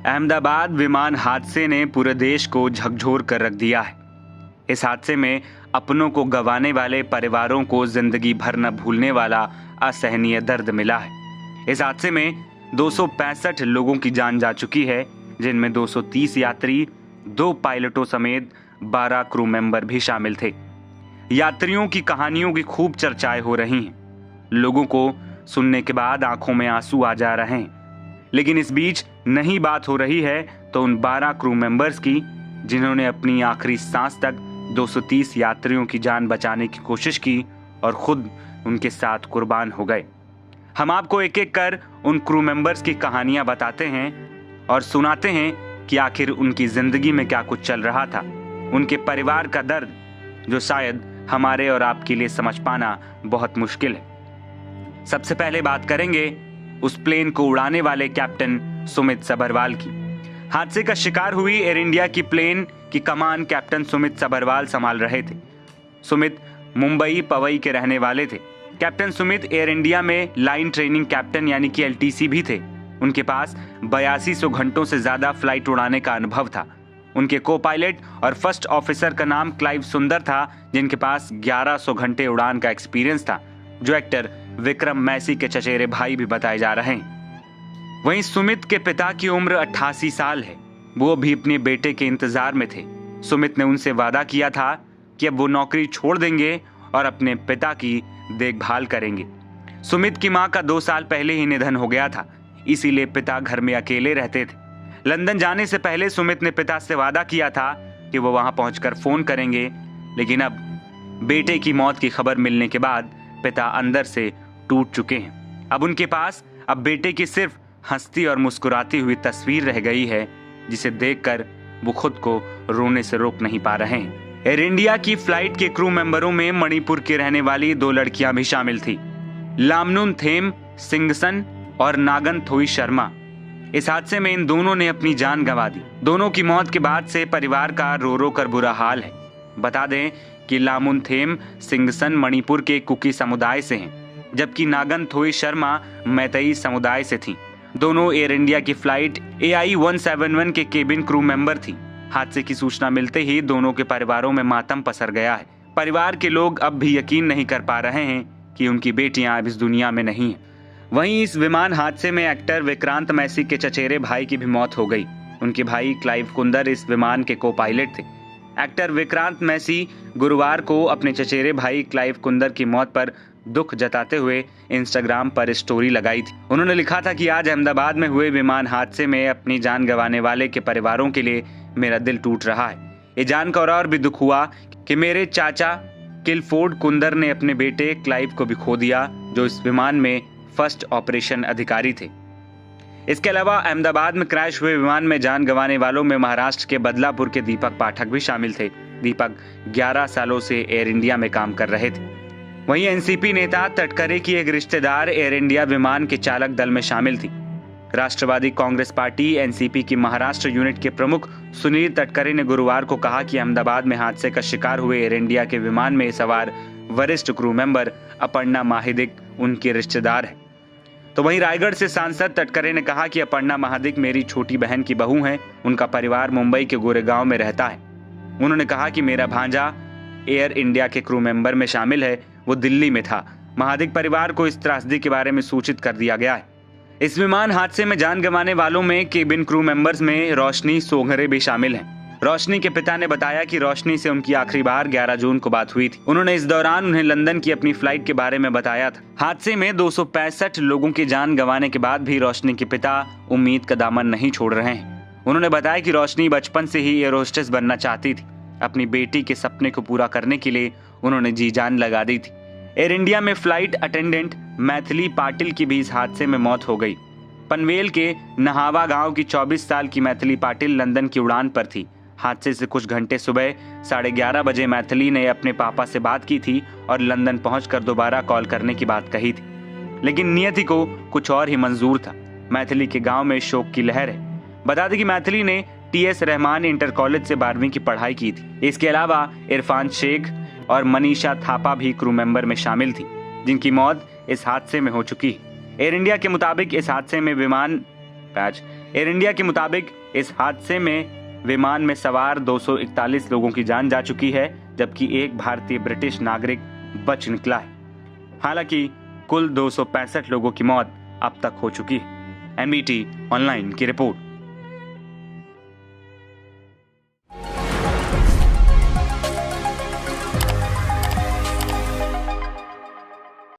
अहमदाबाद विमान हादसे ने पूरे देश को झकझोर कर रख दिया है। इस हादसे में अपनों को गंवाने वाले परिवारों को जिंदगी भर न भूलने वाला असहनीय दर्द मिला है। इस हादसे में 265 लोगों की जान जा चुकी है, जिनमें 230 यात्री, 2 पायलटों समेत 12 क्रू मेंबर भी शामिल थे। यात्रियों की कहानियों की खूब चर्चाएं हो रही हैं। लोगों को सुनने के बाद आंखों में आंसू आ जा रहे हैं। लेकिन इस बीच नहीं बात हो रही है तो उन 12 क्रू मेंबर्स की, जिन्होंने अपनी आखिरी सांस तक 230 यात्रियों की जान बचाने की कोशिश की और खुद उनके साथ कुर्बान हो गए। हम आपको एक एक कर उन क्रू मेंबर्स की कहानियां बताते हैं और सुनाते हैं कि आखिर उनकी जिंदगी में क्या कुछ चल रहा था, उनके परिवार का दर्द, जो शायद हमारे और आपके लिए समझ पाना बहुत मुश्किल है। सबसे पहले बात करेंगे उस प्लेन को उड़ाने वाले कैप्टन सुमित सभरवाल की। हादसे का शिकार हुई एयर इंडिया की प्लेन की कमान कैप्टन सुमित सभरवाल संभाल रहे थे। सुमित मुंबई पवई के रहने वाले थे। कैप्टन सुमित एयर इंडिया में लाइन ट्रेनिंग कैप्टन यानी कि LTC भी थे। उनके पास 8200 घंटों से ज्यादा फ्लाइट उड़ाने का अनुभव था। उनके को पायलट और फर्स्ट ऑफिसर का नाम क्लाइव सुंदर था, जिनके पास 1100 घंटे उड़ान का एक्सपीरियंस था, जो एक्टर विक्रम मैसी के चचेरे भाई भी बताए जा रहे हैं। वहीं सुमित के पिता की उम्र 88 साल है। वो भी अपने बेटे के इंतजार में थे। सुमित ने उनसे वादा किया था कि अब वो नौकरी छोड़ देंगे और अपने पिता की देखभाल करेंगे। सुमित की मां का 2 साल पहले ही निधन हो गया था, इसीलिए पिता घर में अकेले रहते थे। लंदन जाने से पहले सुमित ने पिता से वादा किया था कि वो वहां पहुंचकर फोन करेंगे, लेकिन अब बेटे की मौत की खबर मिलने के बाद पिता अंदर से टूट चुके हैं। अब उनके पास अब बेटे की सिर्फ हंसती और मुस्कुराती हुई तस्वीर रह गई है, जिसे देखकर वो खुद को रोने से रोक नहीं पा रहे हैं। एयर इंडिया की फ्लाइट के क्रू मेंबरों में मणिपुर की रहने वाली 2 लड़कियां भी शामिल थी, लामनुन सिंगसन और नागन थोई शर्मा। इस हादसे में इन दोनों ने अपनी जान गंवा दी। दोनों की मौत के बाद से परिवार का रो रो कर बुरा हाल है। बता दें कि लामुनथेम सिंगसन मणिपुर के कुकी समुदाय से हैं, जबकि नागन थोई शर्मा मैतेई समुदाय से थीं। दोनों एयर इंडिया की फ्लाइट AI 171 के केबिन क्रू मेंबर थी। हादसे की सूचना मिलते ही दोनों के परिवारों में मातम पसर गया है। परिवार के लोग अब भी यकीन नहीं कर पा रहे हैं कि उनकी बेटियां अब इस दुनिया में नहीं हैं। वहीं इस विमान हादसे में एक्टर विक्रांत मैसी के चचेरे भाई की भी मौत हो गई। उनके भाई क्लाइव कुंदर इस विमान के को पायलट थे। एक्टर विक्रांत मैसी गुरुवार को अपने चचेरे भाई क्लाइव कुंदर की मौत पर दुख जताते हुए इंस्टाग्राम पर स्टोरी लगाई थी। उन्होंने लिखा था कि आज अहमदाबाद में हुए विमान हादसे में अपनी जान गंवाने वाले के परिवारों के लिए मेरा दिल टूट रहा है। ये जानकर और भी दुख हुआ कि मेरे चाचा किलफोर्ड कुंदर ने अपने बेटे क्लाइव को भी खो दिया, जो इस विमान में फर्स्ट ऑपरेशन अधिकारी थे। इसके अलावा अहमदाबाद में क्रैश हुए विमान में जान गंवाने वालों में महाराष्ट्र के बदलापुर के दीपक पाठक भी शामिल थे। दीपक 11 सालों से एयर इंडिया में काम कर रहे थे। वहीं NCP नेता तटकरे की एक रिश्तेदार एयर इंडिया विमान के चालक दल में शामिल थी। राष्ट्रवादी कांग्रेस पार्टी NCP की महाराष्ट्र यूनिट के प्रमुख सुनील तटकरे ने गुरुवार को कहा कि अहमदाबाद में हादसे का शिकार हुए एयर इंडिया के विमान में सवार वरिष्ठ क्रू मेंबर अपर्णा महादिक उनके रिश्तेदार है। तो वहीं रायगढ़ से सांसद तटकरे ने कहा कि अपर्णा महादिक मेरी छोटी बहन की बहू हैं। उनका परिवार मुंबई के गोरेगांव में रहता है। उन्होंने कहा कि मेरा भांजा एयर इंडिया के क्रू मेंबर में शामिल है, वो दिल्ली में था। महादिक परिवार को इस त्रासदी के बारे में सूचित कर दिया गया है। इस विमान हादसे में जान गंवाने वालों में केबिन क्रू मेंबर्स में रोशनी सोघरे भी शामिल हैं। रोशनी के पिता ने बताया कि रोशनी से उनकी आखिरी बार 11 जून को बात हुई थी। उन्होंने इस दौरान उन्हें लंदन की अपनी फ्लाइट के बारे में बताया था। हादसे में 265 लोगों की जान गंवाने के बाद भी रोशनी के पिता उम्मीद का दामन नहीं छोड़ रहे हैं। उन्होंने बताया कि रोशनी बचपन से ही एयर होस्टेस बनना चाहती थी। अपनी बेटी के सपने को पूरा करने के लिए उन्होंने जी जान लगा दी थी। एयर इंडिया में फ्लाइट अटेंडेंट मैथिली पाटिल की भी इस हादसे में मौत हो गई। पनवेल के नहावा गांव की 24 साल की मैथिली पाटिल लंदन की उड़ान पर थी। हादसे से कुछ घंटे सुबह 11:30 बजे मैथिली ने अपने पापा से बात की थी और लंदन पहुंचकर दोबारा कॉल करने की बात कही थी, लेकिन नियति को कुछ और ही मंजूर था। मैथिली के गांव में शोक की लहर है। बता दें कि मैथिली ने TS रहमान इंटर कॉलेज से 12वीं की पढ़ाई की थी। इसके अलावा इरफान शेख और मनीषा थापा भी क्रू मेंबर में शामिल थी, जिनकी मौत इस हादसे में हो चुकी है। एयर इंडिया के मुताबिक इस हादसे में विमान एयर इंडिया के मुताबिक इस हादसे में विमान में सवार 241 लोगों की जान जा चुकी है, जबकि एक भारतीय ब्रिटिश नागरिक बच निकला है। हालांकि कुल 265 लोगों की मौत अब तक हो चुकी है। एनबीटी ऑनलाइन की रिपोर्ट।